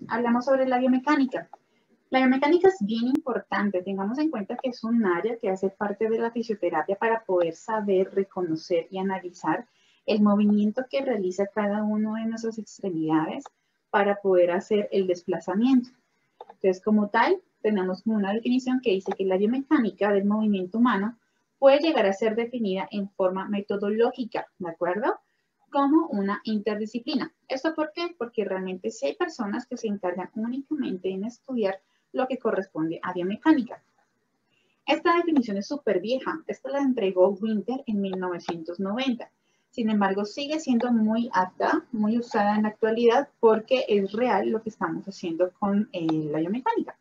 Hablamos sobre la biomecánica. La biomecánica es bien importante. Tengamos en cuenta que es un área que hace parte de la fisioterapia para poder saber, reconocer y analizar el movimiento que realiza cada uno de nuestras extremidades para poder hacer el desplazamiento. Entonces, como tal, tenemos una definición que dice que la biomecánica del movimiento humano puede llegar a ser definida en forma metodológica, ¿de acuerdo? Como una interdisciplina. ¿Esto por qué? Porque realmente sí hay personas que se encargan únicamente en estudiar lo que corresponde a biomecánica. Esta definición es súper vieja. Esta la entregó Winter en 1990. Sin embargo, sigue siendo muy apta, muy usada en la actualidad porque es real lo que estamos haciendo con la biomecánica.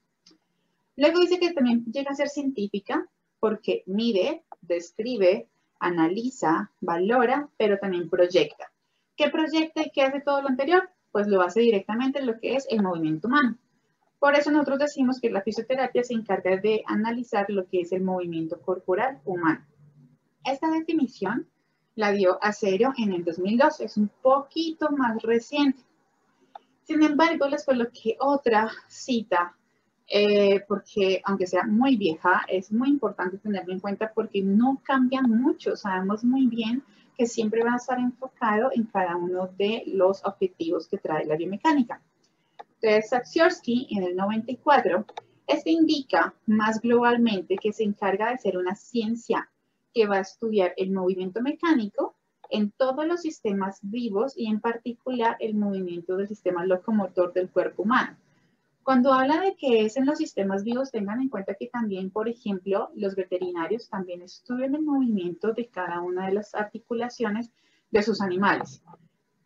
Luego dice que también llega a ser científica porque mide, describe, analiza, valora, pero también proyecta. ¿Qué proyecta y qué hace todo lo anterior? Pues lo hace directamente en lo que es el movimiento humano. Por eso nosotros decimos que la fisioterapia se encarga de analizar lo que es el movimiento corporal humano. Esta definición la dio Acero en el 2012, es un poquito más reciente. Sin embargo, les coloqué otra cita porque aunque sea muy vieja, es muy importante tenerlo en cuenta porque no cambia mucho. Sabemos muy bien que siempre va a estar enfocado en cada uno de los objetivos que trae la biomecánica. Entonces, Saksyorsky en el 94, este indica más globalmente que se encarga de ser una ciencia que va a estudiar el movimiento mecánico en todos los sistemas vivos y en particular el movimiento del sistema locomotor del cuerpo humano. Cuando habla de que es en los sistemas vivos, tengan en cuenta que también, por ejemplo, los veterinarios también estudian el movimiento de cada una de las articulaciones de sus animales.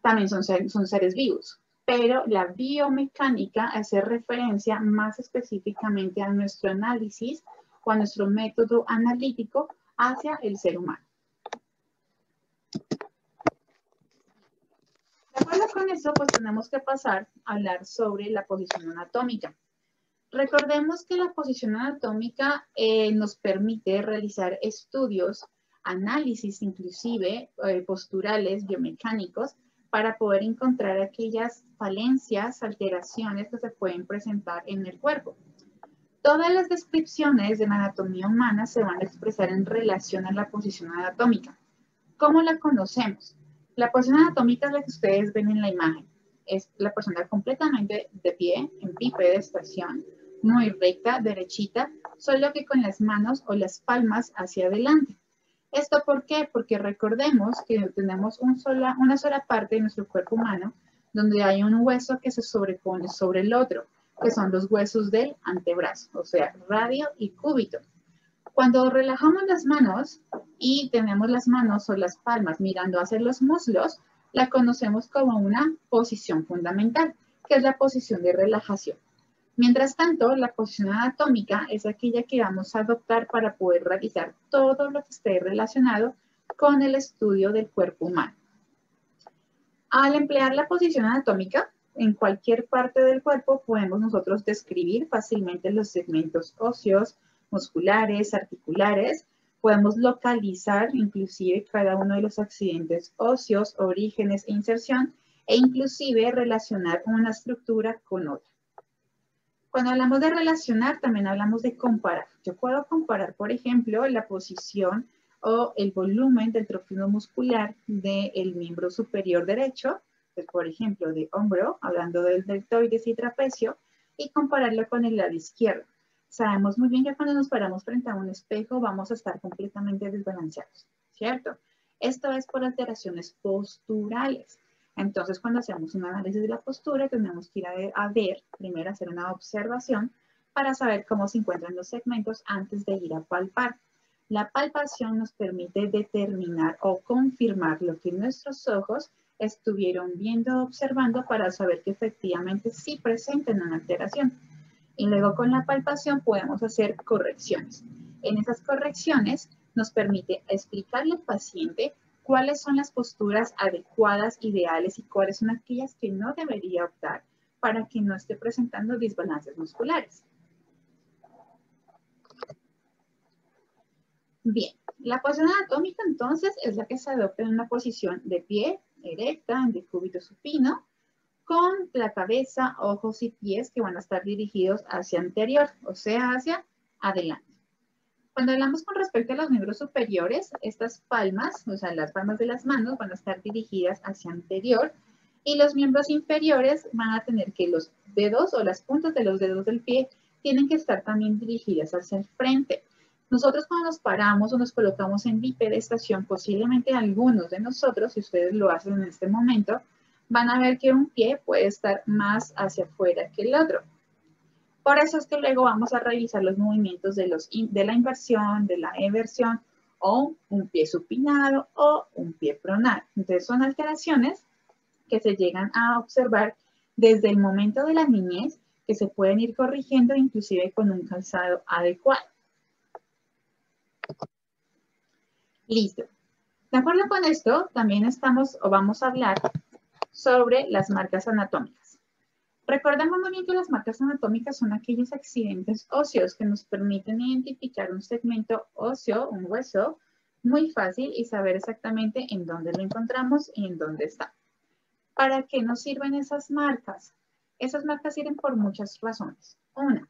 También son seres vivos, pero la biomecánica hace referencia más específicamente a nuestro análisis o a nuestro método analítico hacia el ser humano. De acuerdo con eso, pues tenemos que pasar a hablar sobre la posición anatómica. Recordemos que la posición anatómica nos permite realizar estudios, análisis inclusive posturales, biomecánicos, para poder encontrar aquellas falencias, alteraciones que se pueden presentar en el cuerpo. Todas las descripciones de la anatomía humana se van a expresar en relación a la posición anatómica. ¿Cómo la conocemos? La posición anatómica es la que ustedes ven en la imagen. Es la persona completamente de pie, en bipedestación, muy recta, derechita, solo que con las manos o las palmas hacia adelante. ¿Esto por qué? Porque recordemos que tenemos una sola parte de nuestro cuerpo humano donde hay un hueso que se sobrepone sobre el otro, que son los huesos del antebrazo, o sea, radio y cúbito. Cuando relajamos las manos y tenemos las manos o las palmas mirando hacia los muslos, la conocemos como una posición fundamental, que es la posición de relajación. Mientras tanto, la posición anatómica es aquella que vamos a adoptar para poder realizar todo lo que esté relacionado con el estudio del cuerpo humano. Al emplear la posición anatómica, en cualquier parte del cuerpo podemos nosotros describir fácilmente los segmentos óseos, musculares, articulares. Podemos localizar inclusive cada uno de los accidentes óseos, orígenes e inserción, e inclusive relacionar una estructura con otra. Cuando hablamos de relacionar, también hablamos de comparar. Yo puedo comparar, por ejemplo, la posición o el volumen del trofeo muscular del miembro superior derecho, pues, por ejemplo, de hombro, hablando del deltoides y trapecio, y compararlo con el lado izquierdo. Sabemos muy bien que cuando nos paramos frente a un espejo vamos a estar completamente desbalanceados, ¿cierto? Esto es por alteraciones posturales. Entonces, cuando hacemos un análisis de la postura, tenemos que ir a ver, primero hacer una observación para saber cómo se encuentran los segmentos antes de ir a palpar. La palpación nos permite determinar o confirmar lo que nuestros ojos estuvieron viendo o observando para saber que efectivamente sí presentan una alteración. Y luego con la palpación podemos hacer correcciones. En esas correcciones nos permite explicarle al paciente cuáles son las posturas adecuadas, ideales y cuáles son aquellas que no debería optar para que no esté presentando desbalances musculares. Bien, la posición anatómica entonces es la que se adopta en una posición de pie, erecta, en decúbito supino, con la cabeza, ojos y pies que van a estar dirigidos hacia anterior, o sea, hacia adelante. Cuando hablamos con respecto a los miembros superiores, estas palmas, o sea, las palmas de las manos van a estar dirigidas hacia anterior y los miembros inferiores van a tener que los dedos o las puntas de los dedos del pie tienen que estar también dirigidas hacia el frente. Nosotros cuando nos paramos o nos colocamos en bipedestación, posiblemente algunos de nosotros, si ustedes lo hacen en este momento, van a ver que un pie puede estar más hacia afuera que el otro. Por eso es que luego vamos a revisar los movimientos de la inversión, de la eversión, o un pie supinado o un pie pronado. Entonces son alteraciones que se llegan a observar desde el momento de la niñez, que se pueden ir corrigiendo inclusive con un calzado adecuado. Listo. De acuerdo con esto, también vamos a hablar sobre las marcas anatómicas. Recordemos muy bien que las marcas anatómicas son aquellos accidentes óseos que nos permiten identificar un segmento óseo, un hueso, muy fácil y saber exactamente en dónde lo encontramos y en dónde está. ¿Para qué nos sirven esas marcas? Esas marcas sirven por muchas razones. Una,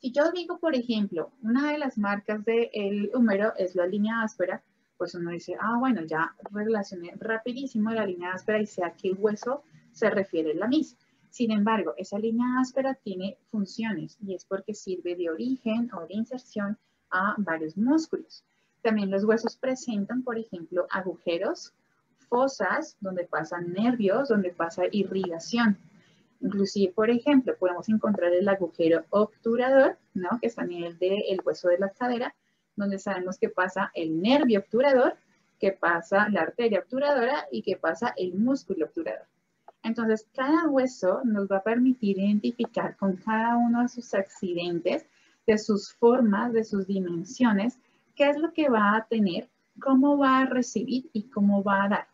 si yo digo, por ejemplo, una de las marcas del húmero es la línea áspera, pues uno dice, bueno, ya relacioné rapidísimo la línea áspera y sé a qué hueso se refiere la misma. Sin embargo, esa línea áspera tiene funciones y es porque sirve de origen o de inserción a varios músculos. También los huesos presentan, por ejemplo, agujeros, fosas, donde pasan nervios, donde pasa irrigación. Inclusive, por ejemplo, podemos encontrar el agujero obturador, ¿no? Que está a nivel del hueso de la cadera, donde sabemos que pasa el nervio obturador, que pasa la arteria obturadora y que pasa el músculo obturador. Entonces, cada hueso nos va a permitir identificar con cada uno de sus accidentes, de sus formas, de sus dimensiones, qué es lo que va a tener, cómo va a recibir y cómo va a dar.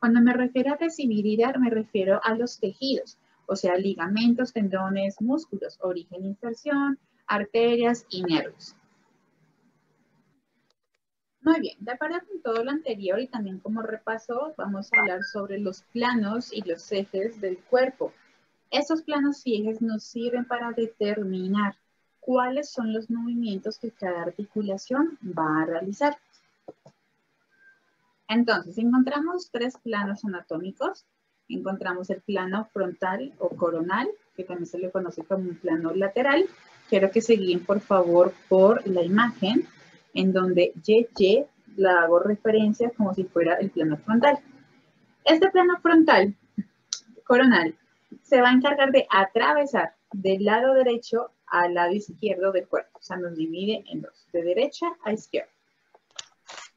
Cuando me refiero a recibir y dar, me refiero a los tejidos, o sea, ligamentos, tendones, músculos, origen, inserción, arterias y nervios. Muy bien, de acuerdo con todo lo anterior y también como repaso, vamos a hablar sobre los planos y los ejes del cuerpo. Estos planos y ejes nos sirven para determinar cuáles son los movimientos que cada articulación va a realizar. Entonces, encontramos tres planos anatómicos. Encontramos el plano frontal o coronal, que también se le conoce como un plano lateral. Quiero que se guíen, por favor, por la imagen, en donde Y la hago referencia como si fuera el plano frontal. Este plano frontal, coronal, se va a encargar de atravesar del lado derecho al lado izquierdo del cuerpo. O sea, nos divide en dos, de derecha a izquierda.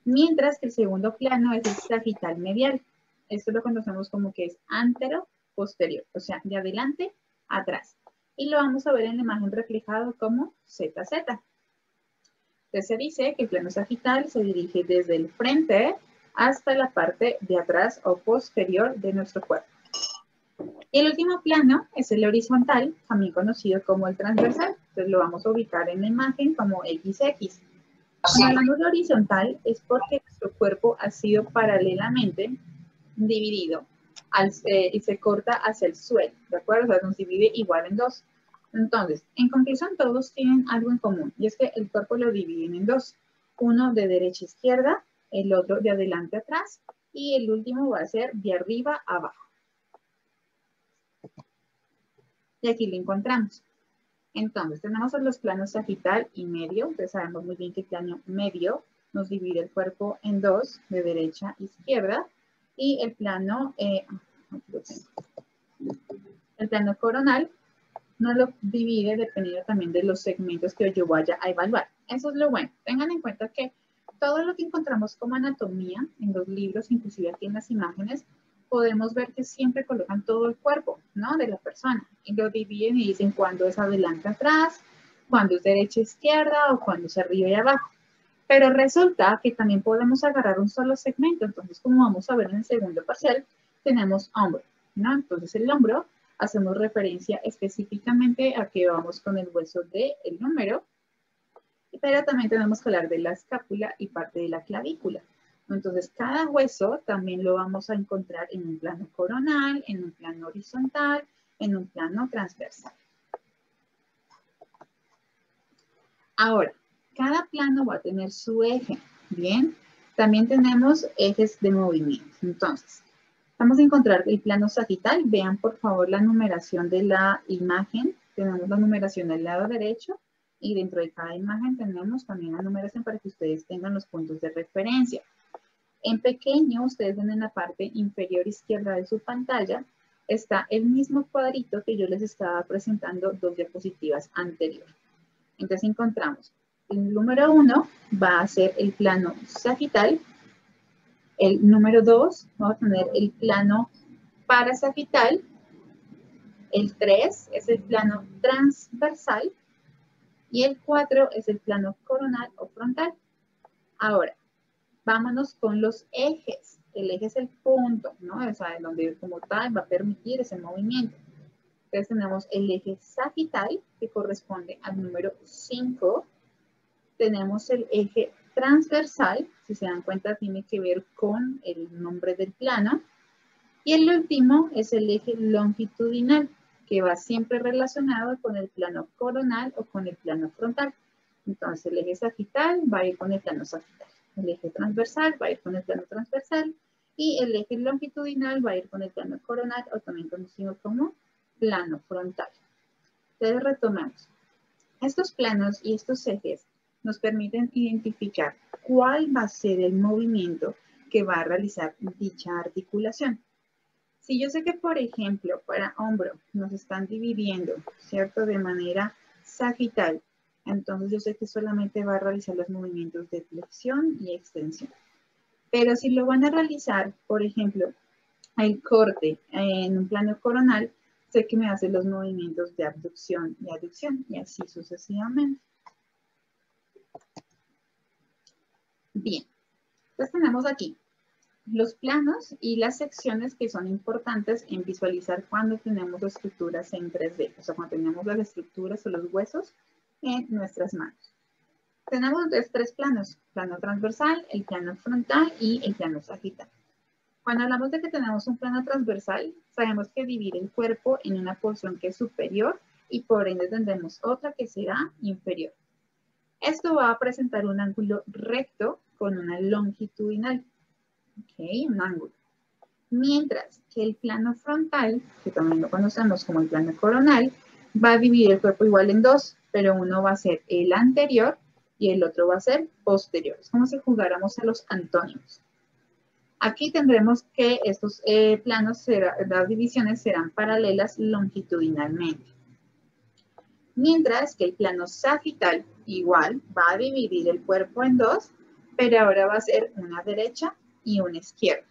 Mientras que el segundo plano es el sagital medial. Esto lo conocemos como que es antero-posterior, o sea, de adelante a atrás. Y lo vamos a ver en la imagen reflejado como ZZ. Entonces se dice que el plano sagital se dirige desde el frente hasta la parte de atrás o posterior de nuestro cuerpo. Y el último plano es el horizontal, también conocido como el transversal. Entonces lo vamos a ubicar en la imagen como XX. Cuando hablamos de horizontal es porque nuestro cuerpo ha sido paralelamente dividido y se corta hacia el suelo, ¿de acuerdo? O sea, nos divide igual en dos. Entonces, en conclusión, todos tienen algo en común y es que el cuerpo lo dividen en dos. Uno de derecha a izquierda, el otro de adelante a atrás y el último va a ser de arriba a abajo. Y aquí lo encontramos. Entonces, tenemos los planos sagital y medio. Entonces, sabemos muy bien que el plano medio nos divide el cuerpo en dos, de derecha a izquierda. Y el plano coronal nos lo divide dependiendo también de los segmentos que yo vaya a evaluar. Eso es lo bueno. Tengan en cuenta que todo lo que encontramos como anatomía en los libros, inclusive aquí en las imágenes, podemos ver que siempre colocan todo el cuerpo, ¿no? De la persona. Y lo dividen y dicen cuándo es adelante atrás, cuándo es derecha izquierda o cuándo es arriba y abajo. Pero resulta que también podemos agarrar un solo segmento. Entonces, como vamos a ver en el segundo parcial, tenemos hombro, ¿no? Entonces, el hombro hacemos referencia específicamente a que vamos con el hueso del húmero, pero también tenemos que hablar de la escápula y parte de la clavícula. Entonces, cada hueso también lo vamos a encontrar en un plano coronal, en un plano horizontal, en un plano transversal. Ahora, cada plano va a tener su eje, ¿bien? También tenemos ejes de movimiento. Entonces, vamos a encontrar el plano sagital. Vean, por favor, la numeración de la imagen. Tenemos la numeración al lado derecho y dentro de cada imagen tenemos también la numeración para que ustedes tengan los puntos de referencia. En pequeño, ustedes ven en la parte inferior izquierda de su pantalla, está el mismo cuadrito que yo les estaba presentando 2 diapositivas anteriores. Entonces encontramos, el número 1 va a ser el plano sagital, el número 2 vamos a tener el plano parasagital, el 3 es el plano transversal y el 4 es el plano coronal o frontal. Ahora, vámonos con los ejes. El eje es el punto, ¿no? O sea, donde como tal va a permitir ese movimiento. Entonces tenemos el eje sagital, que corresponde al número 5. Tenemos el eje transversal, si se dan cuenta tiene que ver con el nombre del plano. Y el último es el eje longitudinal, que va siempre relacionado con el plano coronal o con el plano frontal. Entonces el eje sagital va a ir con el plano sagital. El eje transversal va a ir con el plano transversal y el eje longitudinal va a ir con el plano coronal o también conocido como plano frontal. Entonces retomamos. Estos planos y estos ejes nos permiten identificar cuál va a ser el movimiento que va a realizar dicha articulación. Si yo sé que, por ejemplo, para hombro nos están dividiendo, ¿cierto? De manera sagital, entonces yo sé que solamente va a realizar los movimientos de flexión y extensión. Pero si lo van a realizar, por ejemplo, el corte en un plano coronal, sé que me hace los movimientos de abducción y aducción y así sucesivamente. Bien, entonces tenemos aquí los planos y las secciones que son importantes en visualizar cuando tenemos estructuras en 3D, o sea, cuando tenemos las estructuras o los huesos en nuestras manos. Tenemos entonces 3 planos, plano transversal, el plano frontal y el plano sagital. Cuando hablamos de que tenemos un plano transversal, sabemos que divide el cuerpo en una porción que es superior y por ende tendremos otra que será inferior. Esto va a presentar un ángulo recto con una longitudinal. Ok, un ángulo. Mientras que el plano frontal, que también lo conocemos como el plano coronal, va a dividir el cuerpo igual en 2, pero uno va a ser el anterior y el otro va a ser posterior. Es como si jugáramos a los antónimos. Aquí tendremos que estos planos, las divisiones serán paralelas longitudinalmente. Mientras que el plano sagital igual va a dividir el cuerpo en 2, pero ahora va a ser una derecha y una izquierda.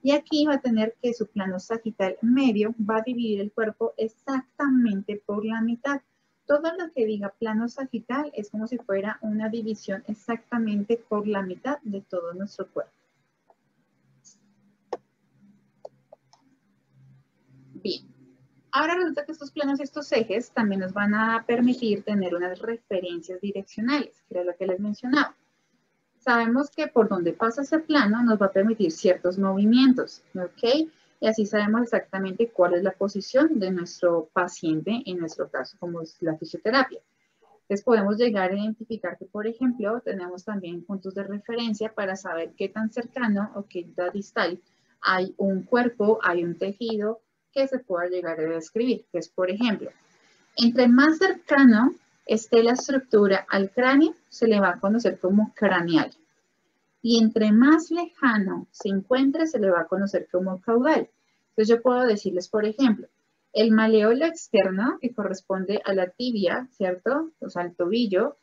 Y aquí va a tener que su plano sagital medio va a dividir el cuerpo exactamente por la mitad. Todo lo que diga plano sagital es como si fuera una división exactamente por la mitad de todo nuestro cuerpo. Bien, ahora resulta que estos planos y estos ejes también nos van a permitir tener unas referencias direccionales, que era lo que les mencionaba. Sabemos que por donde pasa ese plano nos va a permitir ciertos movimientos, ¿ok? Y así sabemos exactamente cuál es la posición de nuestro paciente, en nuestro caso, como es la fisioterapia. Entonces podemos llegar a identificar que, por ejemplo, tenemos también puntos de referencia para saber qué tan cercano o qué tan distal hay un cuerpo, hay un tejido que se pueda llegar a describir. Entonces, por ejemplo, entre más cercano esté la estructura al cráneo, se le va a conocer como craneal. Y entre más lejano se encuentre, se le va a conocer como caudal. Entonces yo puedo decirles, por ejemplo, el maleolo externo, que corresponde a la tibia, ¿cierto? O sea, al tobillo,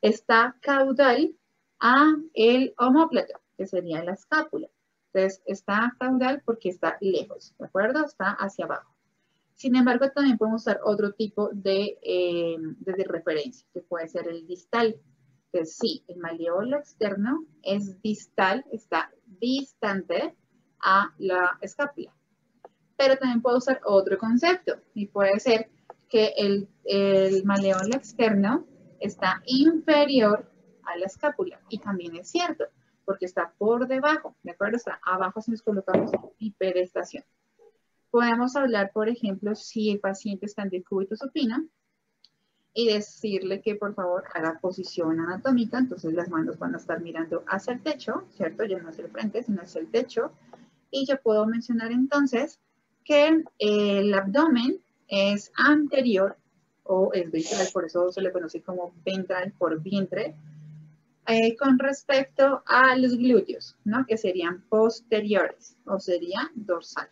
está caudal a el omóplato, que sería la escápula. Entonces está caudal porque está lejos, ¿de acuerdo? Está hacia abajo. Sin embargo, también podemos usar otro tipo de referencia, que puede ser el distal. Entonces, sí, el maleolo externo es distal, está distante a la escápula. Pero también puedo usar otro concepto y puede ser que el maleolo externo está inferior a la escápula. Y también es cierto, porque está por debajo, ¿de acuerdo? Está abajo si nos colocamos hiperestación. Podemos hablar, por ejemplo, si el paciente está en decúbito supino y decirle que por favor haga posición anatómica, entonces las manos van a estar mirando hacia el techo, ¿cierto? Ya no hacia el frente, sino hacia el techo. Y yo puedo mencionar entonces que el abdomen es anterior o es ventral, por eso se le conoce como ventral por vientre, con respecto a los glúteos, ¿no? Que serían posteriores o sería dorsal.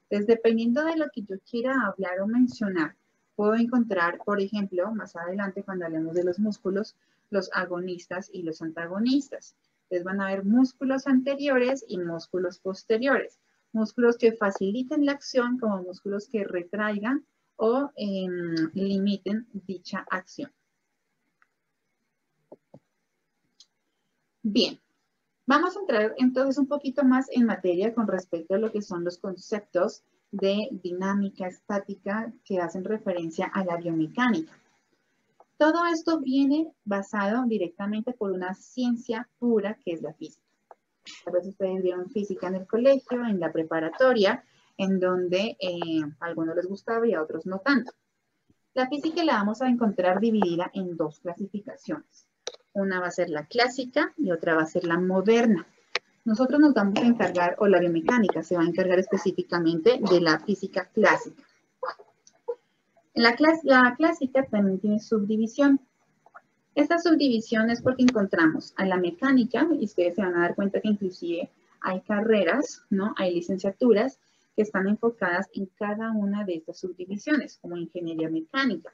Entonces, dependiendo de lo que yo quiera hablar o mencionar, puedo encontrar, por ejemplo, más adelante cuando hablemos de los músculos, los agonistas y los antagonistas. Entonces van a haber músculos anteriores y músculos posteriores. Músculos que faciliten la acción como músculos que retraigan o limiten dicha acción. Bien, vamos a entrar entonces un poquito más en materia con respecto a lo que son los conceptos de dinámica estática que hacen referencia a la biomecánica. Todo esto viene basado directamente por una ciencia pura que es la física. A veces ustedes vieron física en el colegio, en la preparatoria, en donde a algunos les gustaba y a otros no tanto. La física la vamos a encontrar dividida en dos clasificaciones. Una va a ser la clásica y otra va a ser la moderna. Nosotros nos vamos a encargar, o la biomecánica se va a encargar específicamente de la física clásica. La clásica también tiene subdivisión. Esta subdivisión es porque encontramos a la mecánica, y ustedes se van a dar cuenta que inclusive hay carreras, ¿no? Hay licenciaturas que están enfocadas en cada una de estas subdivisiones, como ingeniería mecánica.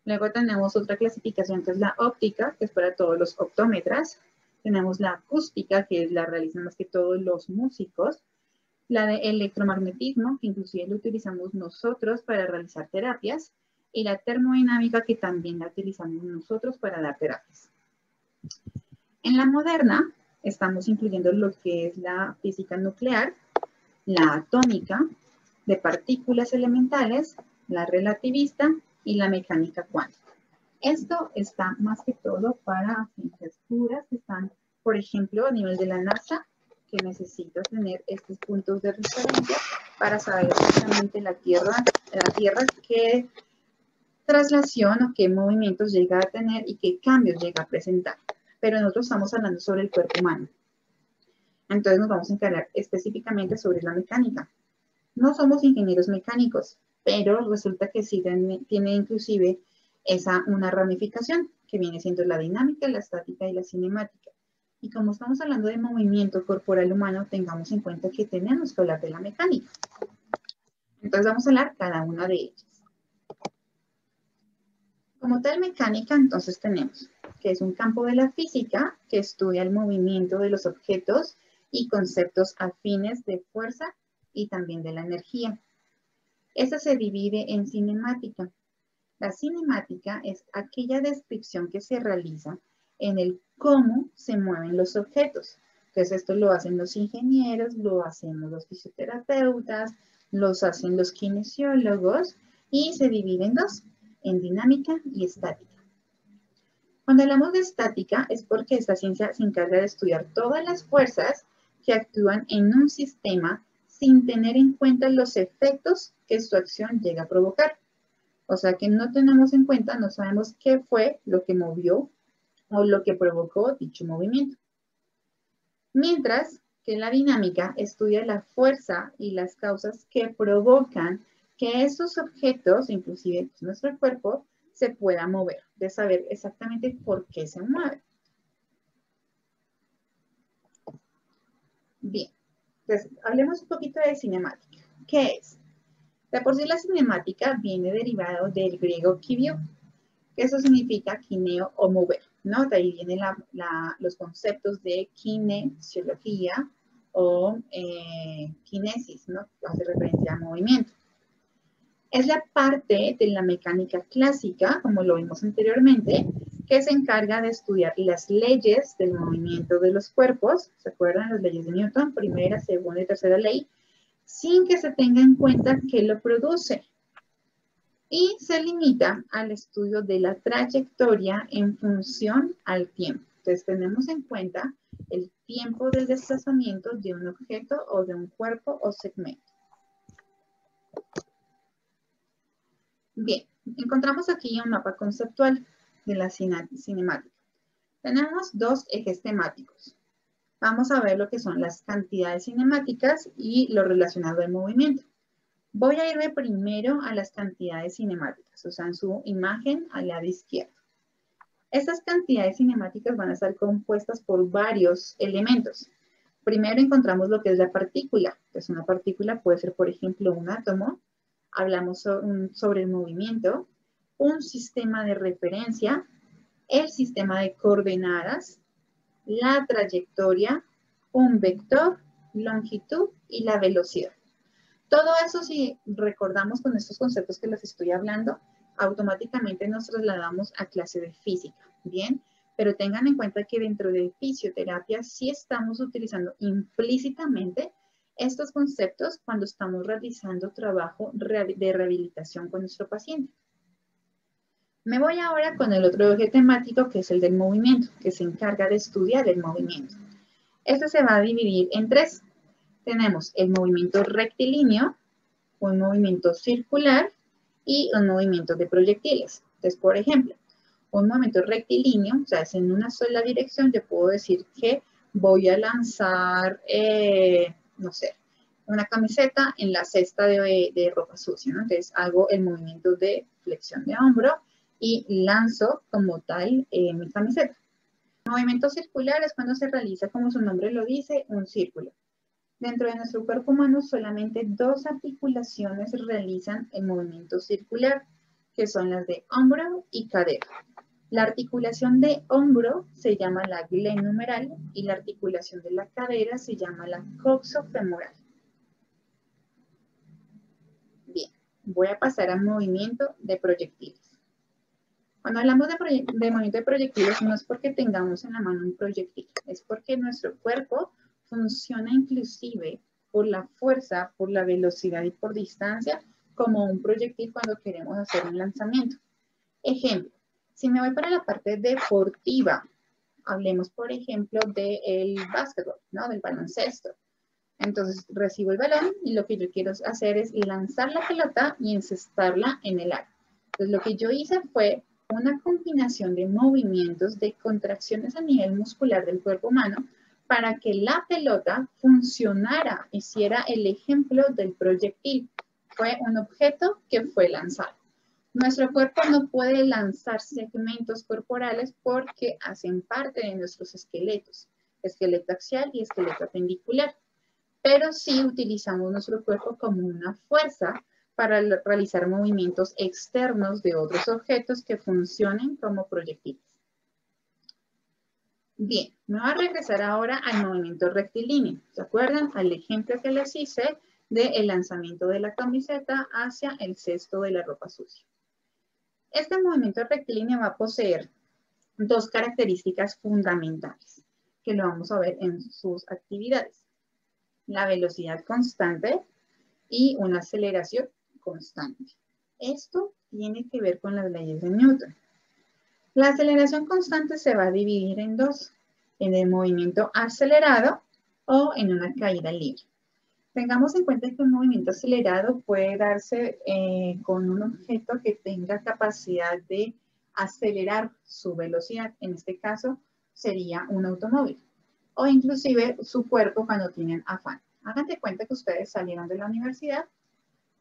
Luego tenemos otra clasificación que es la óptica, que es para todos los optómetras. Tenemos la acústica, que la realizan más que todos los músicos. La de electromagnetismo, que inclusive lo utilizamos nosotros para realizar terapias. Y la termodinámica, que también la utilizamos nosotros para dar terapias. En la moderna, estamos incluyendo lo que es la física nuclear, la atómica, de partículas elementales, la relativista y la mecánica cuántica. Esto está más que todo para ciencias puras que están, por ejemplo, a nivel de la NASA, que necesito tener estos puntos de referencia para saber exactamente la Tierra qué traslación o qué movimientos llega a tener y qué cambios llega a presentar. Pero nosotros estamos hablando sobre el cuerpo humano. Entonces nos vamos a encargar específicamente sobre la mecánica. No somos ingenieros mecánicos, pero resulta que sí tiene inclusive una ramificación que viene siendo la dinámica, la estática y la cinemática. Y como estamos hablando de movimiento corporal humano, tengamos en cuenta que tenemos que hablar de la mecánica. Entonces vamos a hablar cada una de ellas. Como tal mecánica, entonces tenemos que es un campo de la física que estudia el movimiento de los objetos y conceptos afines de fuerza y también de la energía. Esta se divide en cinemática. La cinemática es aquella descripción que se realiza en el cómo se mueven los objetos. Entonces esto lo hacen los ingenieros, lo hacemos los fisioterapeutas, los hacen los kinesiólogos y se divide en dos, en dinámica y estática. Cuando hablamos de estática es porque esta ciencia se encarga de estudiar todas las fuerzas que actúan en un sistema sin tener en cuenta los efectos que su acción llega a provocar. O sea que no tenemos en cuenta, no sabemos qué fue lo que movió o lo que provocó dicho movimiento. Mientras que la dinámica estudia la fuerza y las causas que provocan que esos objetos, inclusive nuestro cuerpo, se pueda mover, de saber exactamente por qué se mueve. Bien, entonces hablemos un poquito de cinemática. ¿Qué es? De por sí la cinemática viene derivado del griego kibió, que eso significa kineo o mover, ¿no? De ahí vienen los conceptos de kinesiología o kinesis, ¿no? Que hace referencia a movimiento. Es la parte de la mecánica clásica, como lo vimos anteriormente, que se encarga de estudiar las leyes del movimiento de los cuerpos. ¿Se acuerdan las leyes de Newton? Primera, segunda y tercera ley, sin que se tenga en cuenta qué lo produce. Y se limita al estudio de la trayectoria en función al tiempo. Entonces tenemos en cuenta el tiempo del desplazamiento de un objeto o de un cuerpo o segmento. Bien, encontramos aquí un mapa conceptual de la cinemática. Tenemos dos ejes temáticos. Vamos a ver lo que son las cantidades cinemáticas y lo relacionado al movimiento. Voy a irme primero a las cantidades cinemáticas, o sea, en su imagen al lado izquierdo. Estas cantidades cinemáticas van a estar compuestas por varios elementos. Primero encontramos lo que es la partícula. Pues una partícula puede ser, por ejemplo, un átomo. Hablamos sobre el movimiento, un sistema de referencia, el sistema de coordenadas, la trayectoria, un vector, longitud y la velocidad. Todo eso, si recordamos con estos conceptos que les estoy hablando, automáticamente nos trasladamos a clase de física, ¿bien? Pero tengan en cuenta que dentro de fisioterapia sí estamos utilizando implícitamente estos conceptos cuando estamos realizando trabajo de rehabilitación con nuestro paciente. Me voy ahora con el otro eje temático, que es el del movimiento, que se encarga de estudiar el movimiento. Este se va a dividir en tres. Tenemos el movimiento rectilíneo, un movimiento circular y un movimiento de proyectiles. Entonces, por ejemplo, un movimiento rectilíneo, o sea, es en una sola dirección, yo puedo decir que voy a lanzar, no sé, una camiseta en la cesta de ropa sucia, ¿no? Entonces, hago el movimiento de flexión de hombro y lanzo como tal mi camiseta. El movimiento circular es cuando se realiza, como su nombre lo dice, un círculo. Dentro de nuestro cuerpo humano, solamente dos articulaciones realizan el movimiento circular, que son las de hombro y cadera. La articulación de hombro se llama la glenohumeral y la articulación de la cadera se llama la coxofemoral. Bien, voy a pasar al movimiento de proyectiles. Cuando hablamos de movimiento de proyectiles, no es porque tengamos en la mano un proyectil, es porque nuestro cuerpo funciona inclusive por la fuerza, por la velocidad y por distancia, como un proyectil cuando queremos hacer un lanzamiento. Ejemplo, si me voy para la parte deportiva, hablemos por ejemplo del básquetbol, ¿no? Del baloncesto. Entonces recibo el balón y lo que yo quiero hacer es lanzar la pelota y encestarla en el área. Entonces lo que yo hice fue una combinación de movimientos, de contracciones a nivel muscular del cuerpo humano para que la pelota funcionara, hiciera el ejemplo del proyectil. Fue un objeto que fue lanzado. Nuestro cuerpo no puede lanzar segmentos corporales porque hacen parte de nuestros esqueletos, esqueleto axial y esqueleto apendicular. Pero sí utilizamos nuestro cuerpo como una fuerza para realizar movimientos externos de otros objetos que funcionen como proyectiles. Bien, me voy a regresar ahora al movimiento rectilíneo. ¿Se acuerdan? Al ejemplo que les hice del lanzamiento de la camiseta hacia el cesto de la ropa sucia. Este movimiento rectilíneo va a poseer dos características fundamentales que lo vamos a ver en sus actividades. La velocidad constante y una aceleración constante. Esto tiene que ver con las leyes de Newton. La aceleración constante se va a dividir en dos, en el movimiento acelerado o en una caída libre. Tengamos en cuenta que un movimiento acelerado puede darse con un objeto que tenga capacidad de acelerar su velocidad. En este caso sería un automóvil o inclusive su cuerpo cuando tienen afán. Hagan de cuenta que ustedes salieron de la universidad,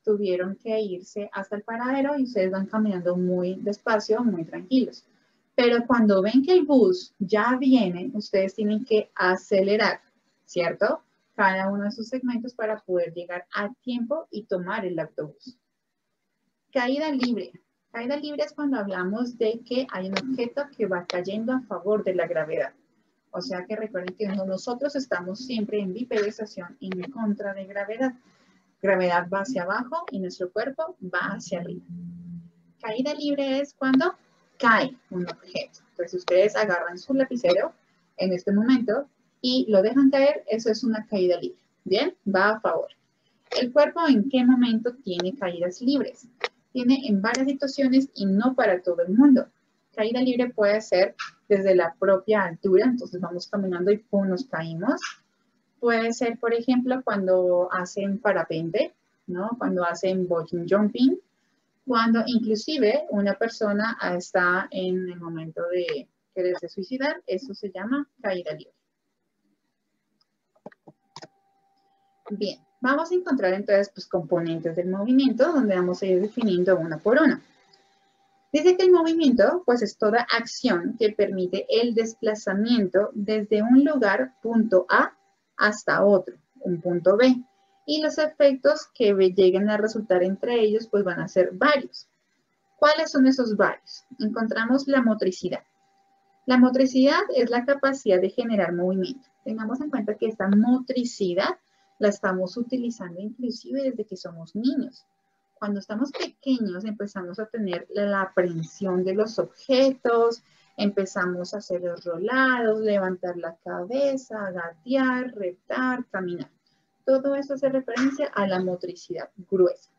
tuvieron que irse hasta el paradero y ustedes van caminando muy despacio, muy tranquilos. Pero cuando ven que el bus ya viene, ustedes tienen que acelerar, ¿cierto? Cada uno de sus segmentos para poder llegar a tiempo y tomar el autobús. Caída libre. Caída libre es cuando hablamos de que hay un objeto que va cayendo a favor de la gravedad. O sea que recuerden que nosotros estamos siempre en bipedestación en contra de gravedad. Gravedad va hacia abajo y nuestro cuerpo va hacia arriba. Caída libre es cuando cae un objeto. Entonces ustedes agarran su lapicero en este momento y lo dejan caer, eso es una caída libre. Bien, va a favor. ¿El cuerpo en qué momento tiene caídas libres? Tiene en varias situaciones y no para todo el mundo. Caída libre puede ser desde la propia altura, entonces vamos caminando y ¡pum! Nos caímos. Puede ser, por ejemplo, cuando hacen parapente, ¿no? Cuando hacen bungee jumping, cuando inclusive una persona está en el momento de quererse suicidar, eso se llama caída libre. Bien, vamos a encontrar entonces pues, componentes del movimiento donde vamos a ir definiendo uno por uno. Dice que el movimiento pues es toda acción que permite el desplazamiento desde un lugar punto A hasta otro, un punto B. Y los efectos que lleguen a resultar entre ellos pues van a ser varios. ¿Cuáles son esos varios? Encontramos la motricidad. La motricidad es la capacidad de generar movimiento. Tengamos en cuenta que esta motricidad la estamos utilizando inclusive desde que somos niños. Cuando estamos pequeños empezamos a tener la aprehensión de los objetos, empezamos a hacer los rolados, levantar la cabeza, gatear, reptar, caminar. Todo eso hace referencia a la motricidad gruesa.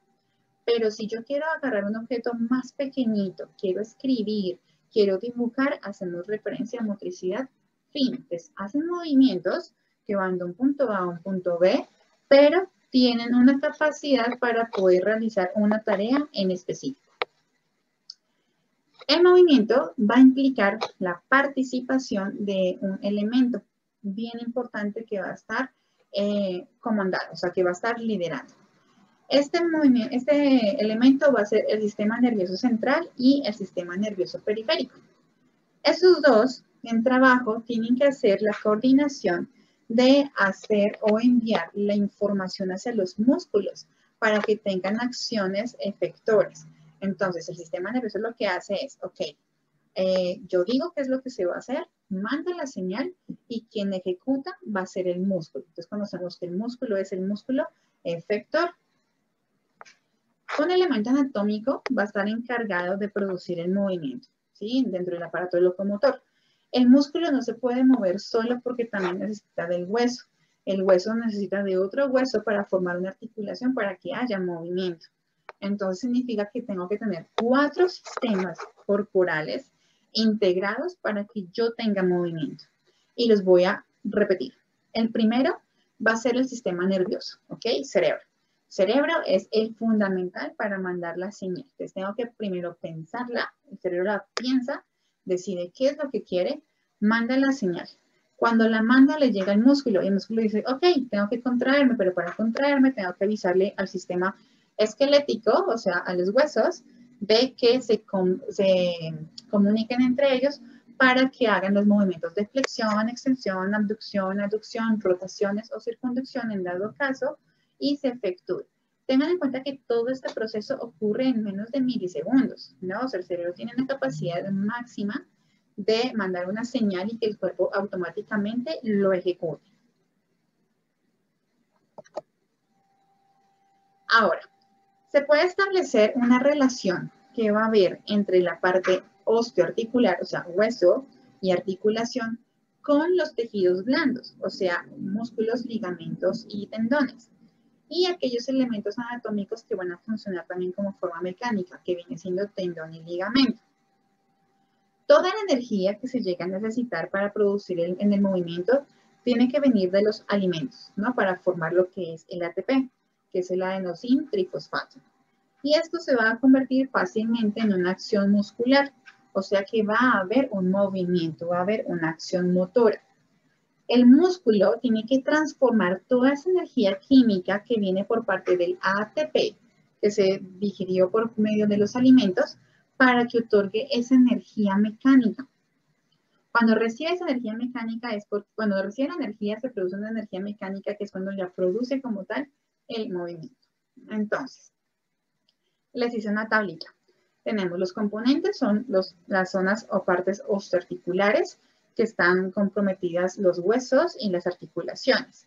Pero si yo quiero agarrar un objeto más pequeñito, quiero escribir, quiero dibujar, hacemos referencia a motricidad fina. Entonces, hacen movimientos que van de un punto A a un punto B, pero tienen una capacidad para poder realizar una tarea en específico. El movimiento va a implicar la participación de un elemento bien importante que va a estar comandado, o sea, que va a estar liderando. Este elemento va a ser el sistema nervioso central y el sistema nervioso periférico. Estos dos, en trabajo, tienen que hacer la coordinación de hacer o enviar la información hacia los músculos para que tengan acciones efectoras. Entonces, el sistema nervioso lo que hace es, ok, yo digo qué es lo que se va a hacer, manda la señal y quien ejecuta va a ser el músculo. Entonces, conocemos que el músculo es el músculo efector. Un elemento anatómico va a estar encargado de producir el movimiento, ¿sí? Dentro del aparato locomotor. El músculo no se puede mover solo porque también necesita del hueso. El hueso necesita de otro hueso para formar una articulación para que haya movimiento. Entonces significa que tengo que tener 4 sistemas corporales integrados para que yo tenga movimiento. Y los voy a repetir. El primero va a ser el sistema nervioso, ¿ok? Cerebro. Cerebro es el fundamental para mandar la señal. Entonces tengo que primero pensarla, el cerebro la piensa, decide qué es lo que quiere, manda la señal. Cuando la manda le llega al músculo y el músculo dice, ok, tengo que contraerme, pero para contraerme tengo que avisarle al sistema esquelético, o sea, a los huesos, de que se comuniquen entre ellos para que hagan los movimientos de flexión, extensión, abducción, aducción, rotaciones o circunducción en dado caso, y se efectúe. Tengan en cuenta que todo este proceso ocurre en menos de milisegundos, ¿no? O sea, el cerebro tiene una capacidad máxima de mandar una señal y que el cuerpo automáticamente lo ejecute. Ahora, se puede establecer una relación que va a haber entre la parte osteoarticular, o sea, hueso y articulación, con los tejidos blandos, o sea, músculos, ligamentos y tendones. Y aquellos elementos anatómicos que van a funcionar también como forma mecánica, que viene siendo tendón y ligamento. Toda la energía que se llega a necesitar para producir en el movimiento tiene que venir de los alimentos, ¿no? Para formar lo que es el ATP, que es el adenosín trifosfato. Y esto se va a convertir fácilmente en una acción muscular, o sea que va a haber un movimiento, va a haber una acción motora. El músculo tiene que transformar toda esa energía química que viene por parte del ATP, que se digirió por medio de los alimentos, para que otorgue esa energía mecánica. Cuando recibe esa energía mecánica, cuando recibe la energía, se produce una energía mecánica que es cuando ya produce como tal el movimiento. Entonces, les hice una tablita. Tenemos los componentes, son las zonas o partes osteoarticulares, que están comprometidas los huesos y las articulaciones.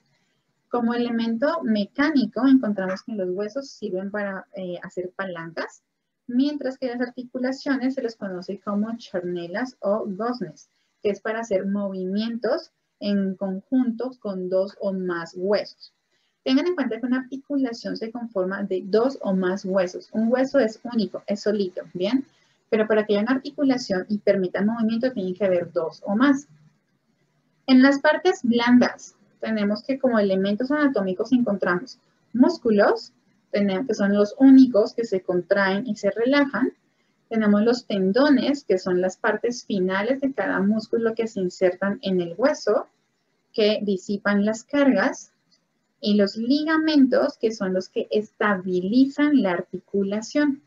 Como elemento mecánico, encontramos que los huesos sirven para hacer palancas, mientras que las articulaciones se les conoce como charnelas o goznes, que es para hacer movimientos en conjunto con 2 o más huesos. Tengan en cuenta que una articulación se conforma de 2 o más huesos. Un hueso es único, es solito, ¿bien? Pero para que haya una articulación y permita el movimiento, tiene que haber 2 o más. En las partes blandas, tenemos que como elementos anatómicos encontramos músculos, tenemos, que son los únicos que se contraen y se relajan. Tenemos los tendones, que son las partes finales de cada músculo que se insertan en el hueso, que disipan las cargas. Y los ligamentos, que son los que estabilizan la articulación.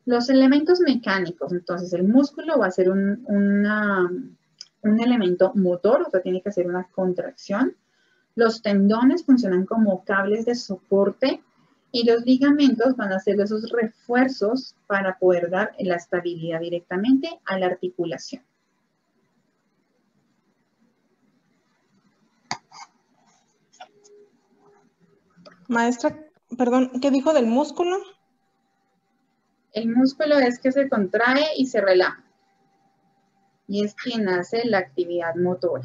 Los elementos mecánicos, entonces el músculo va a ser un elemento motor, o sea, tiene que hacer una contracción. Los tendones funcionan como cables de soporte y los ligamentos van a ser esos refuerzos para poder dar la estabilidad directamente a la articulación. Maestra, perdón, ¿qué dijo del músculo? El músculo es que se contrae y se relaja. Y es quien hace la actividad motora.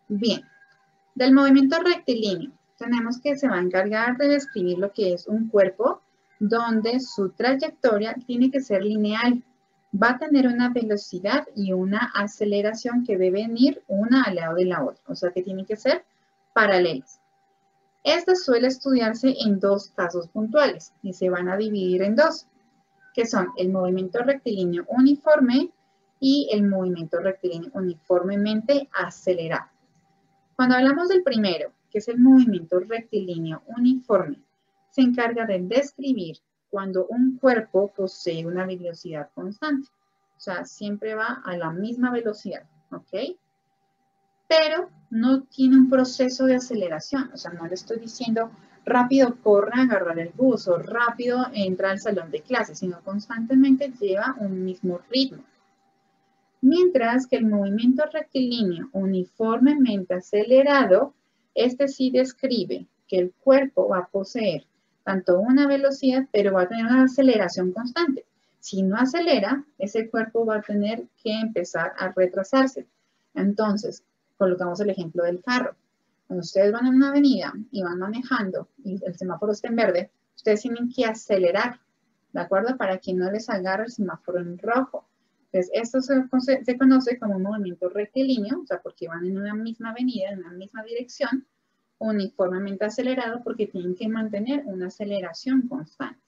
Bien, del movimiento rectilíneo, tenemos que se va a encargar de describir lo que es un cuerpo donde su trayectoria tiene que ser lineal. Va a tener una velocidad y una aceleración que deben ir una al lado de la otra, o sea que tienen que ser paralelas. Esta suele estudiarse en dos casos puntuales y se van a dividir en dos, que son el movimiento rectilíneo uniforme y el movimiento rectilíneo uniformemente acelerado. Cuando hablamos del primero, que es el movimiento rectilíneo uniforme, se encarga de describir cuando un cuerpo posee una velocidad constante. O sea, siempre va a la misma velocidad, ¿ok? Pero no tiene un proceso de aceleración. O sea, no le estoy diciendo rápido corre a agarrar el bus o rápido entra al salón de clases, sino constantemente lleva un mismo ritmo. Mientras que el movimiento rectilíneo uniformemente acelerado, este sí describe que el cuerpo va a poseer tanto una velocidad, pero va a tener una aceleración constante. Si no acelera, ese cuerpo va a tener que empezar a retrasarse. Entonces, colocamos el ejemplo del carro. Cuando ustedes van en una avenida y van manejando y el semáforo está en verde, ustedes tienen que acelerar, ¿de acuerdo? Para que no les agarre el semáforo en rojo. Entonces, esto se conoce como un movimiento rectilíneo, o sea, porque van en una misma avenida, en una misma dirección, uniformemente acelerado porque tienen que mantener una aceleración constante.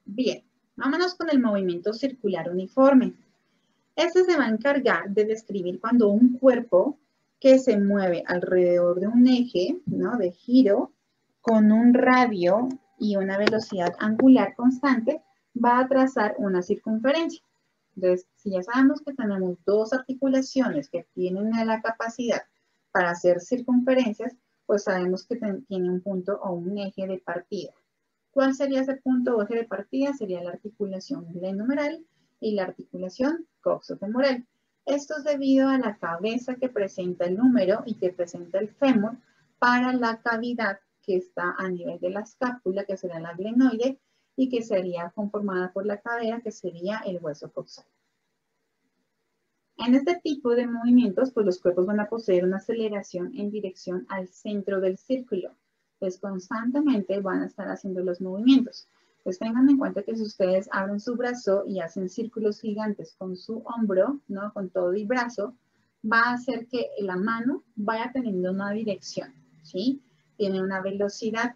Bien, vámonos con el movimiento circular uniforme. Este se va a encargar de describir cuando un cuerpo que se mueve alrededor de un eje, ¿no?, de giro, con un radio y una velocidad angular constante, va a trazar una circunferencia. Entonces, si ya sabemos que tenemos dos articulaciones que tienen la capacidad para hacer circunferencias, pues sabemos que tiene un punto o un eje de partida. ¿Cuál sería ese punto o eje de partida? Sería la articulación glenohumeral y la articulación coxofemoral. Esto es debido a la cabeza que presenta el húmero y que presenta el fémur para la cavidad que está a nivel de la escápula, que será la glenoide, y que sería conformada por la cadera, que sería el hueso coxal. En este tipo de movimientos, pues los cuerpos van a poseer una aceleración en dirección al centro del círculo. Pues constantemente van a estar haciendo los movimientos. Pues tengan en cuenta que si ustedes abren su brazo y hacen círculos gigantes con su hombro, ¿no?, con todo el brazo, va a hacer que la mano vaya teniendo una dirección, ¿sí? Tiene una velocidad,